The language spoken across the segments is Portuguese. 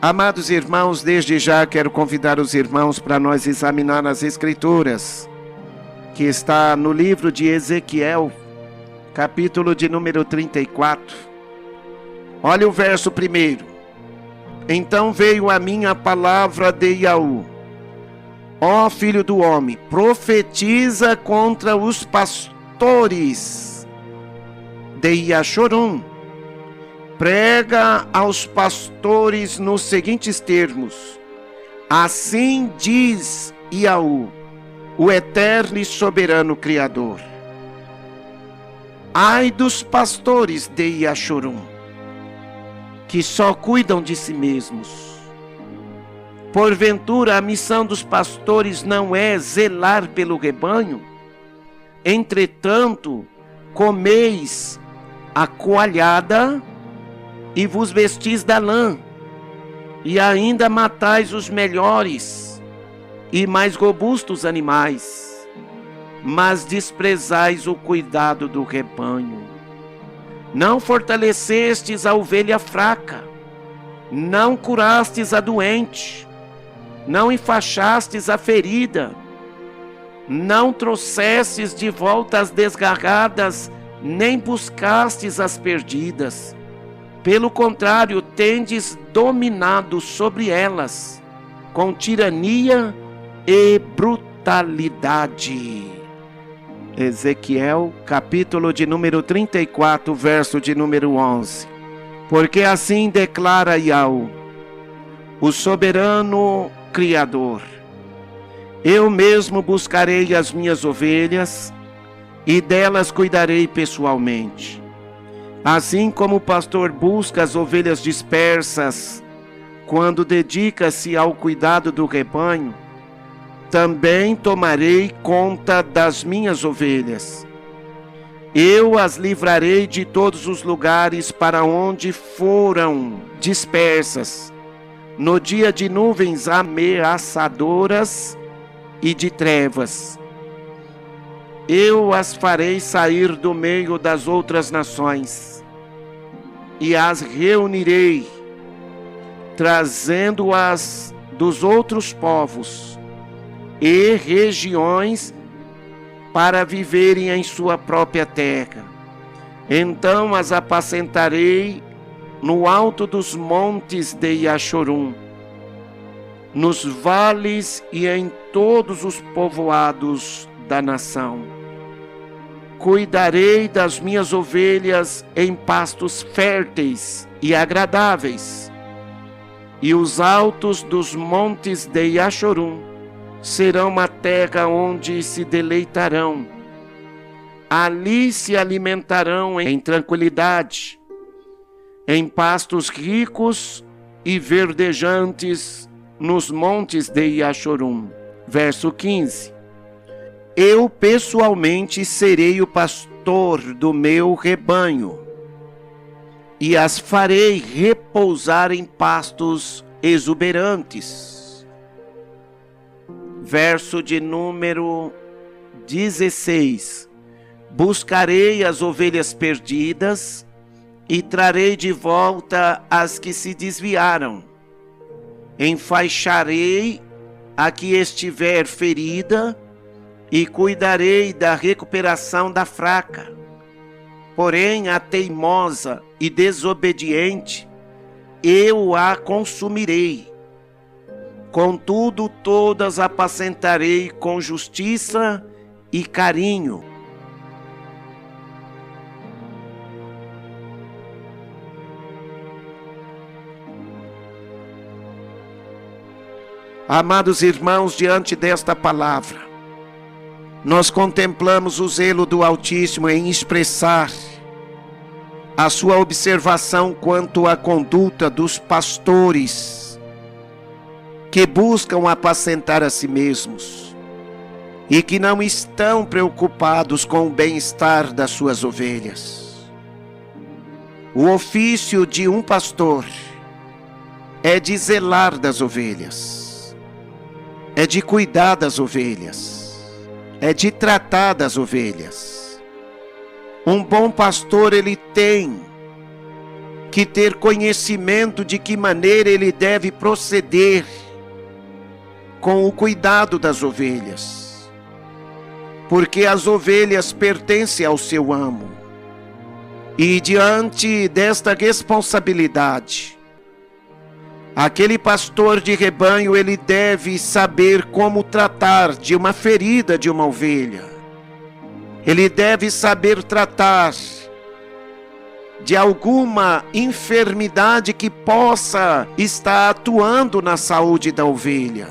Amados irmãos, desde já quero convidar os irmãos para nós examinar as Escrituras, que está no livro de Ezequiel, capítulo de número 34. Olha o verso 1. Então veio a mim a palavra de Yahu: ó filho do homem, profetiza contra os pastores de Yashorum. Prega aos pastores nos seguintes termos: assim diz Yahu, o eterno e soberano Criador. Ai dos pastores de Yashorum, que só cuidam de si mesmos. Porventura a missão dos pastores não é zelar pelo rebanho? Entretanto, comeis a coalhada e vos vestis da lã, e ainda matais os melhores e mais robustos animais, mas desprezais o cuidado do rebanho. Não fortalecestes a ovelha fraca, não curastes a doente, não enfaixastes a ferida, não trouxestes de volta as desgarradas, nem buscastes as perdidas. Pelo contrário, tendes dominado sobre elas com tirania e brutalidade. Ezequiel, capítulo de número 34, verso de número 11. Porque assim declara Yahu, o soberano Criador: eu mesmo buscarei as minhas ovelhas e delas cuidarei pessoalmente. Assim como o pastor busca as ovelhas dispersas quando dedica-se ao cuidado do rebanho, também tomarei conta das minhas ovelhas. Eu as livrarei de todos os lugares para onde foram dispersas, no dia de nuvens ameaçadoras e de trevas. Eu as farei sair do meio das outras nações, e as reunirei, trazendo-as dos outros povos e regiões para viverem em sua própria terra. Então as apacentarei no alto dos montes de Yashorum, nos vales e em todos os povoados da nação. Cuidarei das minhas ovelhas em pastos férteis e agradáveis, e os altos dos montes de Yashorum serão uma terra onde se deleitarão. Ali se alimentarão em tranquilidade, em pastos ricos e verdejantes nos montes de Yashorum. Verso 15. Eu pessoalmente serei o pastor do meu rebanho, e as farei repousar em pastos exuberantes. Verso de número 16. Buscarei as ovelhas perdidas e trarei de volta as que se desviaram. Enfaixarei a que estiver ferida e cuidarei da recuperação da fraca. Porém, a teimosa e desobediente, eu a consumirei. Contudo, todas apacentarei com justiça e carinho. Amados irmãos, diante desta palavra, nós contemplamos o zelo do Altíssimo em expressar a sua observação quanto à conduta dos pastores que buscam apacentar a si mesmos e que não estão preocupados com o bem-estar das suas ovelhas. O ofício de um pastor é de zelar das ovelhas, é de cuidar das ovelhas, é de tratar das ovelhas. Um bom pastor, ele tem que ter conhecimento de que maneira ele deve proceder com o cuidado das ovelhas, porque as ovelhas pertencem ao seu amo. E diante desta responsabilidade, aquele pastor de rebanho, ele deve saber como tratar de uma ferida de uma ovelha. Ele deve saber tratar de alguma enfermidade que possa estar atuando na saúde da ovelha.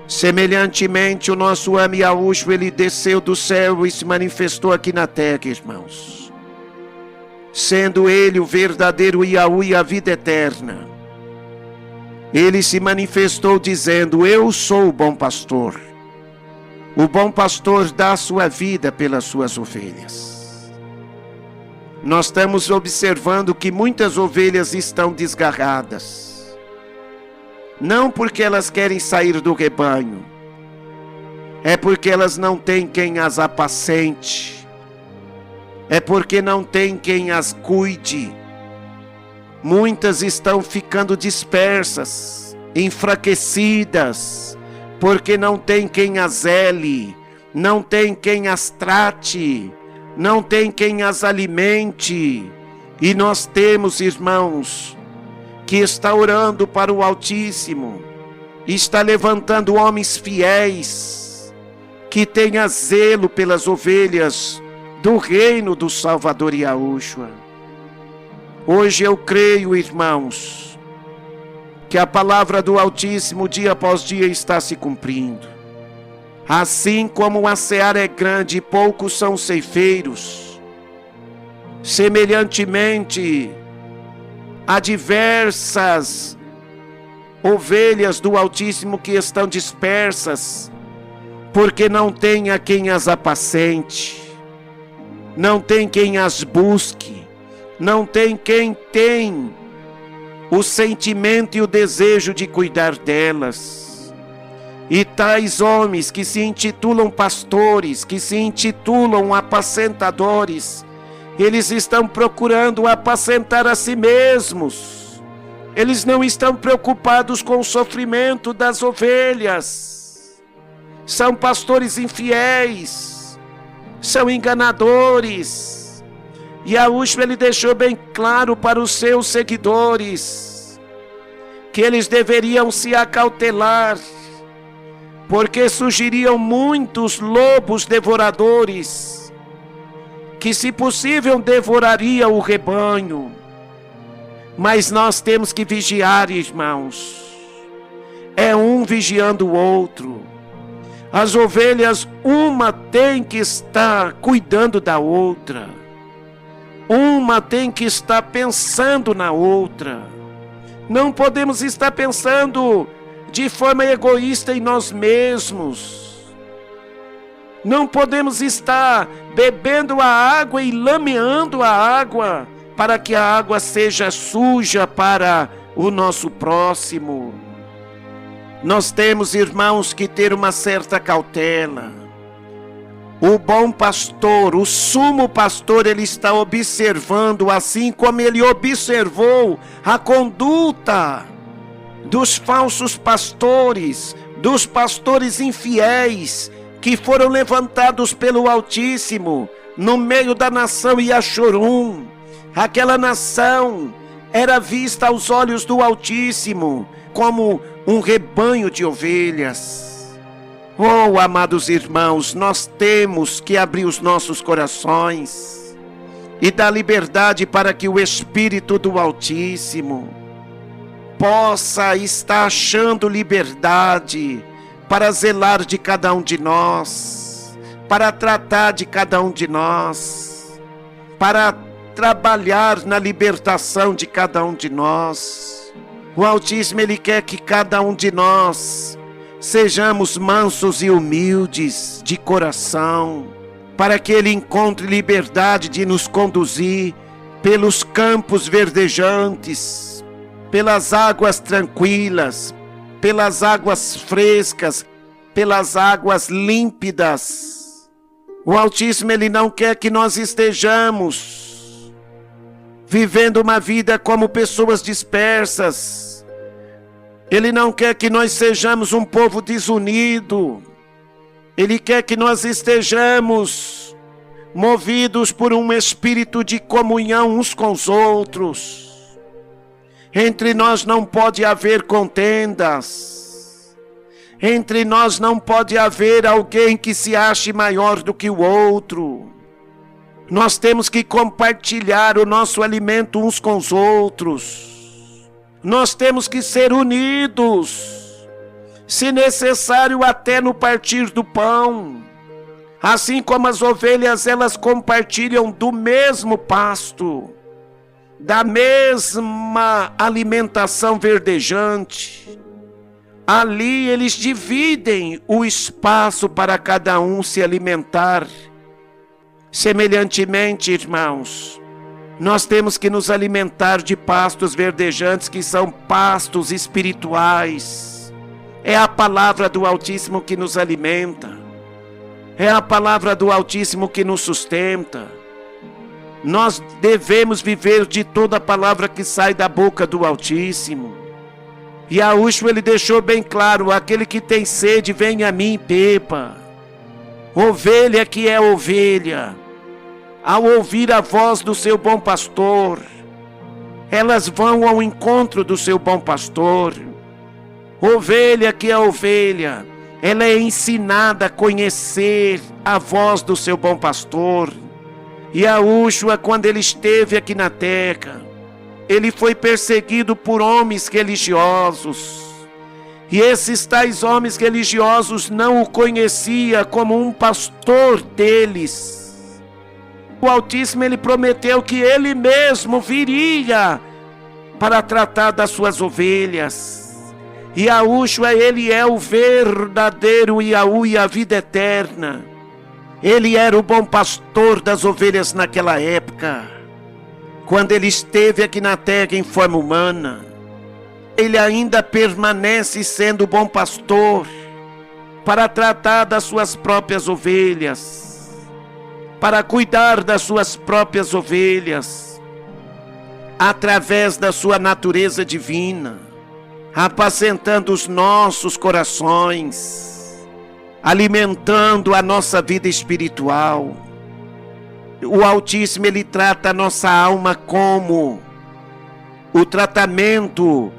Semelhantemente, o nosso amo Yahushua, ele desceu do céu e se manifestou aqui na terra, irmãos. Sendo ele o verdadeiro Yahu e a vida eterna. Ele se manifestou dizendo: eu sou o bom pastor. O bom pastor dá a sua vida pelas suas ovelhas. Nós estamos observando que muitas ovelhas estão desgarradas. Não porque elas querem sair do rebanho. É porque elas não têm quem as apacente. É porque não tem quem as cuide. Muitas estão ficando dispersas, enfraquecidas, porque não tem quem as zele, não tem quem as trate, não tem quem as alimente. E nós temos, irmãos, que está orando para o Altíssimo, está levantando homens fiéis, que tenha zelo pelas ovelhas do reino do Salvador Yahushua. Hoje eu creio, irmãos, que a palavra do Altíssimo dia após dia está se cumprindo. Assim como a seara é grande e poucos são os ceifeiros, semelhantemente há diversas ovelhas do Altíssimo que estão dispersas, porque não tem a quem as apacente, não tem quem as busque, não tem quem tem o sentimento e o desejo de cuidar delas. E tais homens que se intitulam pastores, que se intitulam apacentadores, eles estão procurando apacentar a si mesmos. Eles não estão preocupados com o sofrimento das ovelhas. São pastores infiéis, são enganadores. E Yahushua, ele deixou bem claro para os seus seguidores que eles deveriam se acautelar, porque surgiriam muitos lobos devoradores, que se possível devorariam o rebanho. Mas nós temos que vigiar, irmãos. É um vigiando o outro. As ovelhas, uma tem que estar cuidando da outra. Uma tem que estar pensando na outra. Não podemos estar pensando de forma egoísta em nós mesmos. Não podemos estar bebendo a água e lameando a água para que a água seja suja para o nosso próximo. Nós temos, irmãos, que ter uma certa cautela. O bom pastor, o sumo pastor, ele está observando, assim como ele observou a conduta dos falsos pastores, dos pastores infiéis, que foram levantados pelo Altíssimo no meio da nação Yashurum. Aquela nação era vista aos olhos do Altíssimo como um rebanho de ovelhas. Oh, amados irmãos, nós temos que abrir os nossos corações e dar liberdade para que o Espírito do Altíssimo possa estar achando liberdade para zelar de cada um de nós, para tratar de cada um de nós, para trabalhar na libertação de cada um de nós. O Altíssimo, ele quer que cada um de nós sejamos mansos e humildes de coração, para que ele encontre liberdade de nos conduzir pelos campos verdejantes, pelas águas tranquilas, pelas águas frescas, pelas águas límpidas. O Altíssimo, ele não quer que nós estejamos vivendo uma vida como pessoas dispersas. Ele não quer que nós sejamos um povo desunido. Ele quer que nós estejamos movidos por um espírito de comunhão uns com os outros. Entre nós não pode haver contendas. Entre nós não pode haver alguém que se ache maior do que o outro. Nós temos que compartilhar o nosso alimento uns com os outros. Nós temos que ser unidos, se necessário até no partir do pão. Assim como as ovelhas, elas compartilham do mesmo pasto, da mesma alimentação verdejante. Ali eles dividem o espaço para cada um se alimentar. Semelhantemente, irmãos, nós temos que nos alimentar de pastos verdejantes, que são pastos espirituais. É a palavra do Altíssimo que nos alimenta. É a palavra do Altíssimo que nos sustenta. Nós devemos viver de toda a palavra que sai da boca do Altíssimo. E Yahushua, ele deixou bem claro: aquele que tem sede, venha a mim e beba. Ovelha que é ovelha, ao ouvir a voz do seu bom pastor, elas vão ao encontro do seu bom pastor. Ovelha que é ovelha, ela é ensinada a conhecer a voz do seu bom pastor. E Yahushua, quando ele esteve aqui na terra, ele foi perseguido por homens religiosos. E esses tais homens religiosos não o conheciam como um pastor deles. O Altíssimo, ele prometeu que ele mesmo viria para tratar das suas ovelhas. E Yahushua, ele é o verdadeiro Yahu e a vida eterna. Ele era o bom pastor das ovelhas naquela época. Quando ele esteve aqui na terra em forma humana, ele ainda permanece sendo o bom pastor para tratar das suas próprias ovelhas, para cuidar das suas próprias ovelhas, através da sua natureza divina, apacentando os nossos corações, alimentando a nossa vida espiritual. O Altíssimo, ele trata a nossa alma como o tratamento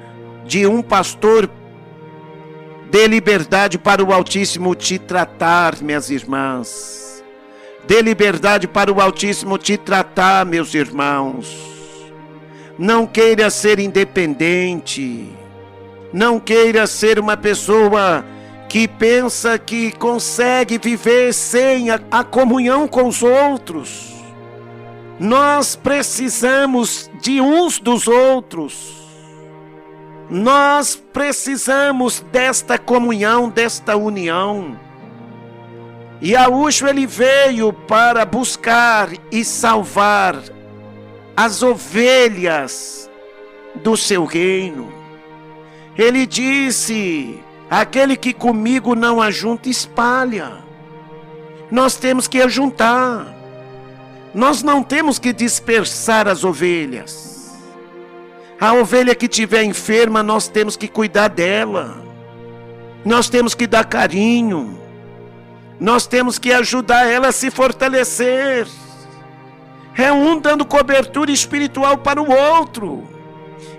de um pastor. Dê liberdade para o Altíssimo te tratar, minhas irmãs. Dê liberdade para o Altíssimo te tratar, meus irmãos. Não queira ser independente. Não queira ser uma pessoa que pensa que consegue viver sem a comunhão com os outros. Nós precisamos de uns dos outros. Nós precisamos desta comunhão, desta união. E Yahushua, ele veio para buscar e salvar as ovelhas do seu reino. Ele disse: aquele que comigo não ajunta, espalha. Nós temos que ajuntar. Nós não temos que dispersar as ovelhas. A ovelha que estiver enferma, nós temos que cuidar dela. Nós temos que dar carinho. Nós temos que ajudar ela a se fortalecer. É um dando cobertura espiritual para o outro.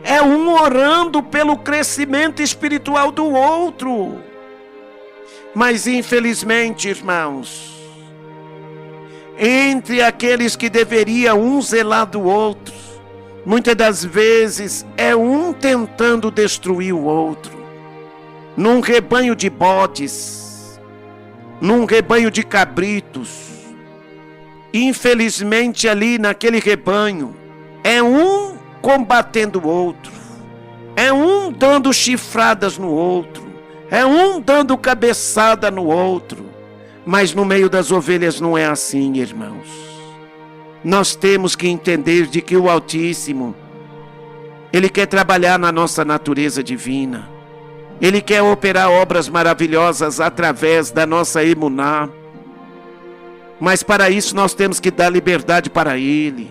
É um orando pelo crescimento espiritual do outro. Mas infelizmente, irmãos, entre aqueles que deveriam um zelar do outro, muitas das vezes é um tentando destruir o outro. Num rebanho de bodes, num rebanho de cabritos, infelizmente ali naquele rebanho, é um combatendo o outro, é um dando chifradas no outro, é um dando cabeçada no outro. Mas no meio das ovelhas não é assim, irmãos. Nós temos que entender de que o Altíssimo, ele quer trabalhar na nossa natureza divina. Ele quer operar obras maravilhosas através da nossa emuná. Mas para isso nós temos que dar liberdade para ele.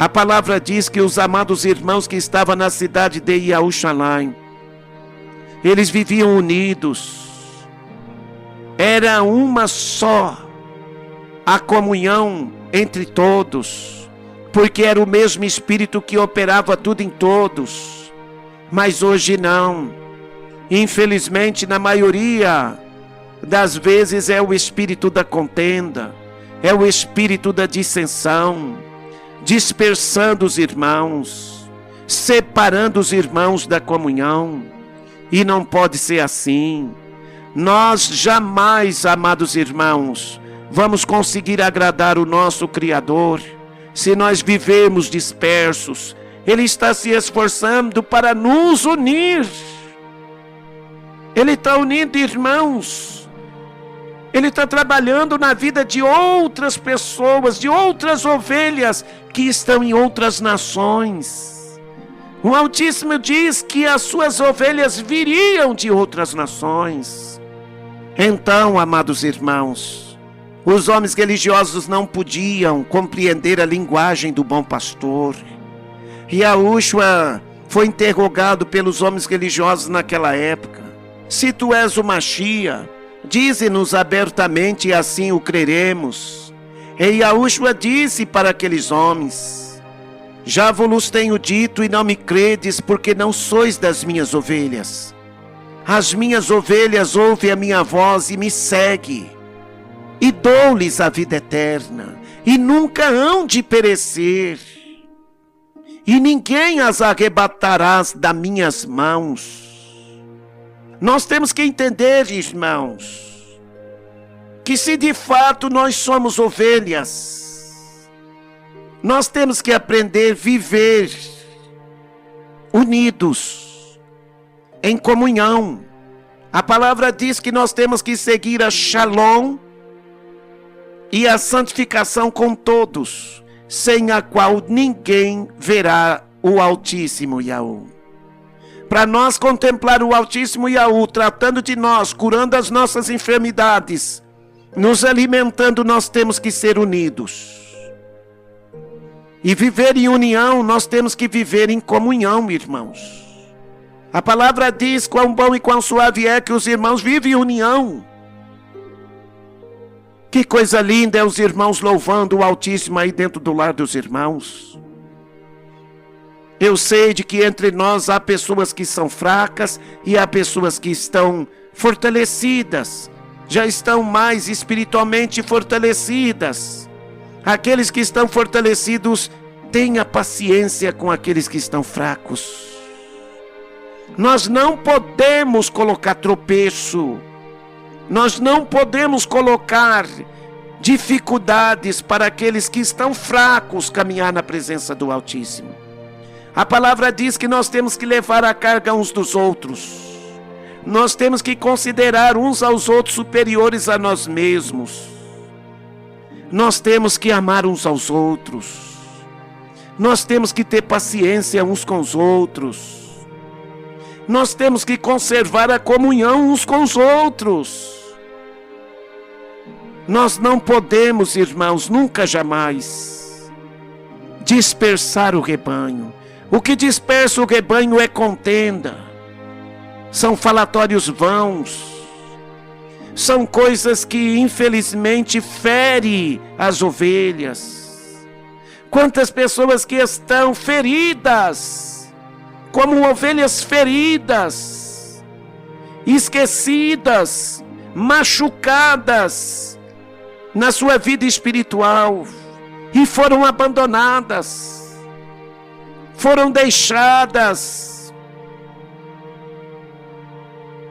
A palavra diz que os amados irmãos que estavam na cidade de Yahushalaim, eles viviam unidos. Era uma só a comunhão entre todos, porque era o mesmo Espírito que operava tudo em todos. Mas hoje não. Infelizmente, na maioria das vezes é o espírito da contenda, é o espírito da dissensão, dispersando os irmãos, separando os irmãos da comunhão. E não pode ser assim. Nós jamais, amados irmãos, vamos conseguir agradar o nosso Criador se nós vivermos dispersos. Ele está se esforçando para nos unir. Ele está unindo irmãos. Ele está trabalhando na vida de outras pessoas, de outras ovelhas que estão em outras nações. O Altíssimo diz que as suas ovelhas viriam de outras nações. Então, amados irmãos, os homens religiosos não podiam compreender a linguagem do bom pastor. Yahushua foi interrogado pelos homens religiosos naquela época. Se tu és o Mashiach, dize-nos abertamente e assim o creremos. E Yahushua disse para aqueles homens: já vos tenho dito e não me credes, porque não sois das minhas ovelhas. As minhas ovelhas ouvem a minha voz e me seguem. E dou-lhes a vida eterna, e nunca hão de perecer. E ninguém as arrebatará das minhas mãos. Nós temos que entender, irmãos, que se de fato nós somos ovelhas, nós temos que aprender a viver unidos, em comunhão. A palavra diz que nós temos que seguir a Shalom e a santificação com todos, sem a qual ninguém verá o Altíssimo Yahu. Para nós contemplar o Altíssimo Yahu, tratando de nós, curando as nossas enfermidades, nos alimentando, nós temos que ser unidos. E viver em união, nós temos que viver em comunhão, irmãos. A palavra diz: quão bom e quão suave é que os irmãos vivem em união. Que coisa linda é os irmãos louvando o Altíssimo aí dentro do lar dos irmãos. Eu sei de que entre nós há pessoas que são fracas e há pessoas que estão fortalecidas, já estão mais espiritualmente fortalecidas. Aqueles que estão fortalecidos, tenha paciência com aqueles que estão fracos. Nós não podemos colocar tropeço, nós não podemos colocar dificuldades para aqueles que estão fracos caminhar na presença do Altíssimo. A palavra diz que nós temos que levar a carga uns dos outros. Nós temos que considerar uns aos outros superiores a nós mesmos. Nós temos que amar uns aos outros. Nós temos que ter paciência uns com os outros. Nós temos que conservar a comunhão uns com os outros. Nós não podemos, irmãos, nunca jamais dispersar o rebanho. O que dispersa o rebanho é contenda, são falatórios vãos, são coisas que infelizmente ferem as ovelhas. Quantas pessoas que estão feridas, como ovelhas feridas, esquecidas, machucadas na sua vida espiritual e foram abandonadas. Foram deixadas.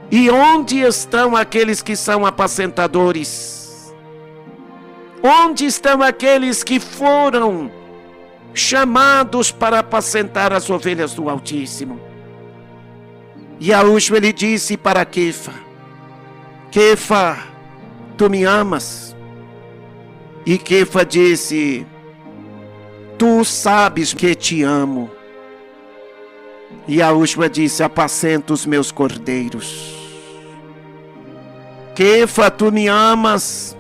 E onde estão aqueles que são apacentadores? Onde estão aqueles que foram chamados para apacentar as ovelhas do Altíssimo? Yahushua, ele disse para Kefa: Kefa, tu me amas? E Kefa disse: tu sabes que te amo. E Yahushua disse: apacenta os meus cordeiros. Kefa, tu me amas?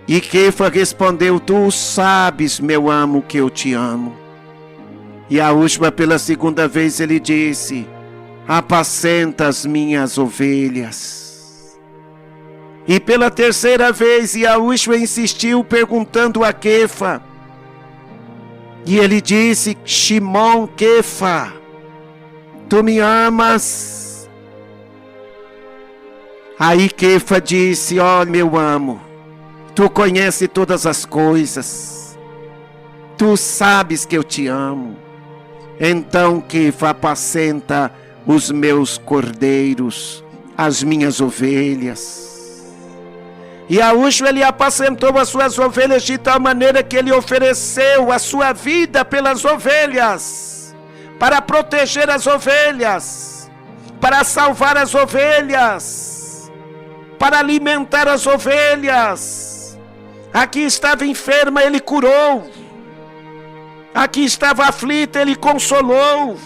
E Quefa respondeu: tu sabes, meu amo, que eu te amo. E Yahushua, pela segunda vez, ele disse: apacenta as minhas ovelhas. E pela terceira vez, Yahushua insistiu, perguntando a Quefa. E ele disse: Shimon Quefa, tu me amas? Aí Quefa disse: ó, meu amo, tu conheces todas as coisas, tu sabes que eu te amo. Então, Quefa, apacenta os meus cordeiros, as minhas ovelhas. E Yahushua, ele apacentou as suas ovelhas de tal maneira que ele ofereceu a sua vida pelas ovelhas, para proteger as ovelhas, para salvar as ovelhas, para alimentar as ovelhas. Aqui estava enferma, ele curou. Aqui estava aflita, ele consolou.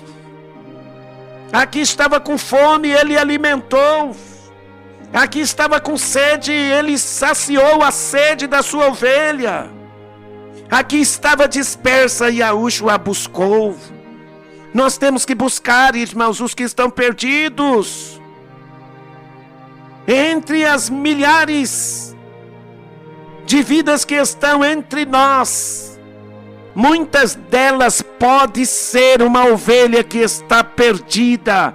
Aqui estava com fome, ele alimentou. Aqui estava com sede, ele saciou a sede da sua ovelha. Aqui estava dispersa e Yahushua a buscou. Nós temos que buscar, irmãos, os que estão perdidos. Entre as milhares de vidas que estão entre nós, muitas delas pode ser uma ovelha que está perdida.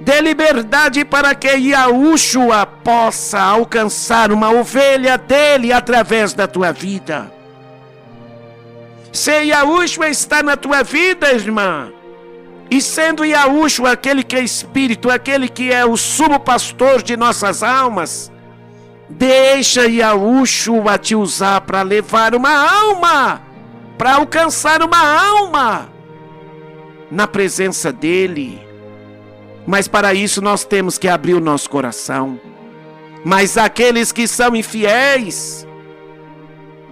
Dê liberdade para que Yahushua possa alcançar uma ovelha dele através da tua vida. Se Yahushua está na tua vida, irmã, e sendo Yahushua aquele que é Espírito, aquele que é o sumo pastor de nossas almas, deixa Yahushua te usar para levar uma alma, para alcançar uma alma na presença dele. Mas para isso nós temos que abrir o nosso coração. Mas aqueles que são infiéis,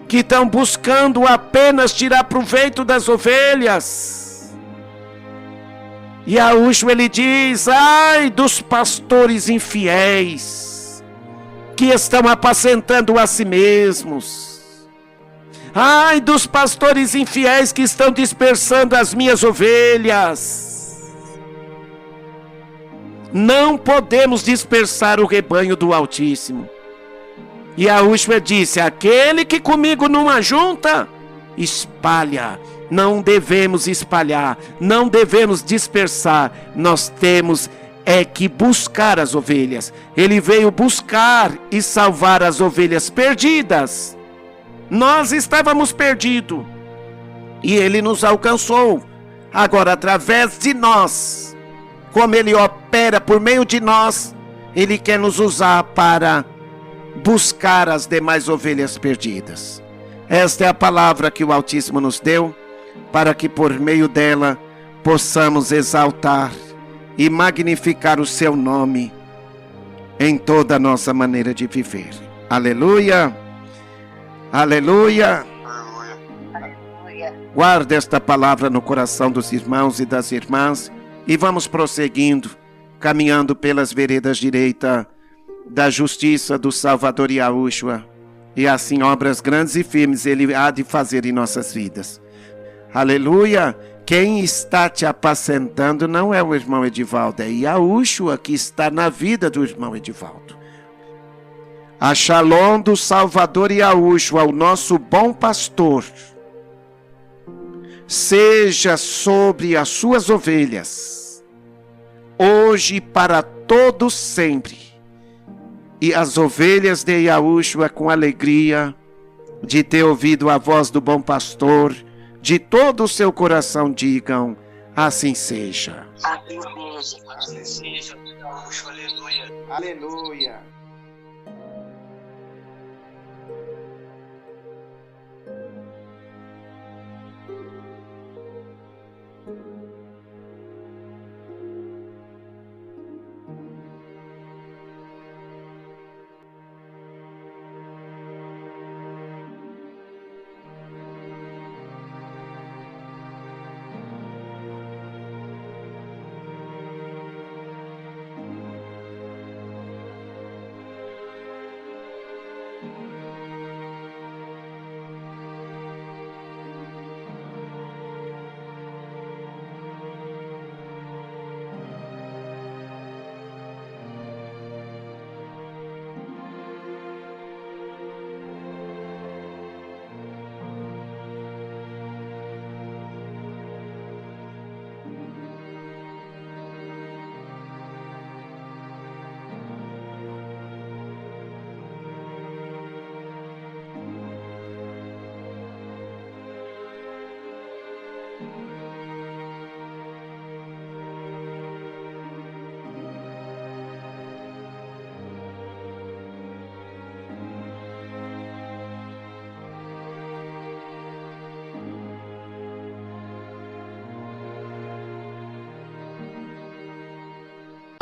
que estão buscando apenas tirar proveito das ovelhas, Yahushua, ele diz: ai dos pastores infiéis, que estão apacentando a si mesmos. Ai dos pastores infiéis que estão dispersando as minhas ovelhas. Não podemos dispersar o rebanho do Altíssimo. E Yahushua disse: aquele que comigo não ajunta, espalha. Não devemos espalhar, não devemos dispersar. Nós temos que buscar as ovelhas. Ele veio buscar e salvar as ovelhas perdidas. Nós estávamos perdidos e ele nos alcançou. Agora, através de nós, como ele opera por meio de nós, ele quer nos usar para buscar as demais ovelhas perdidas. Esta é a palavra que o Altíssimo nos deu, para que por meio dela possamos exaltar e magnificar o seu nome em toda a nossa maneira de viver. Aleluia, aleluia. Guarde esta palavra no coração dos irmãos e das irmãs, e vamos prosseguindo, caminhando pelas veredas direitas da justiça do Salvador Yahushua. E assim obras grandes e firmes ele há de fazer em nossas vidas. Aleluia! Quem está te apacentando não é o irmão Edivaldo, é Yahushua que está na vida do irmão Edivaldo. A Shalom do Salvador Yahushua, o nosso bom pastor, seja sobre as suas ovelhas, hoje e para todos sempre. E as ovelhas de Yahushua, com alegria de ter ouvido a voz do bom pastor, de todo o seu coração digam: assim seja. Assim seja. Assim seja. Aleluia. Aleluia.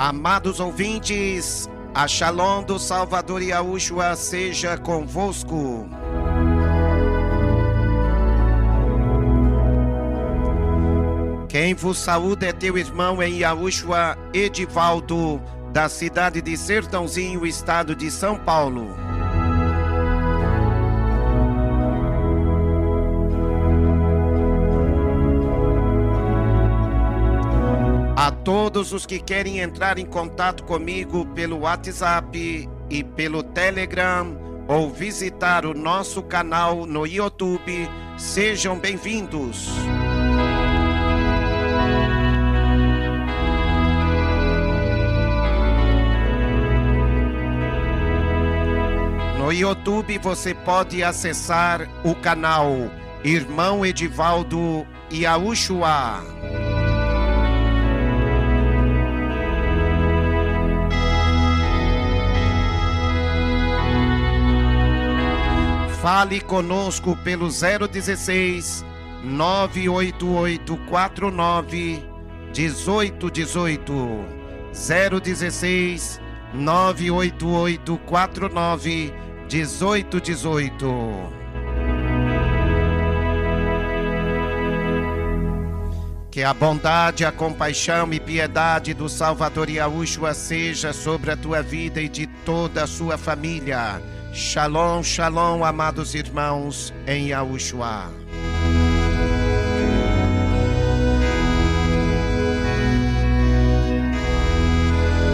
Amados ouvintes, a Shalom do Salvador Yahushua seja convosco. Quem vos saúda é teu irmão em Yahushua, Edivaldo, da cidade de Sertãozinho, estado de São Paulo. A todos os que querem entrar em contato comigo pelo WhatsApp e pelo Telegram ou visitar o nosso canal no YouTube, sejam bem-vindos. No YouTube você pode acessar o canal Irmão Edivaldo Yahushua. Fale conosco pelo 016 98849 1818. 016 98849 1818. Que a bondade, a compaixão e piedade do Salvador Yahushua seja sobre a tua vida e de toda a sua família. Shalom, shalom, amados irmãos em Yahushua.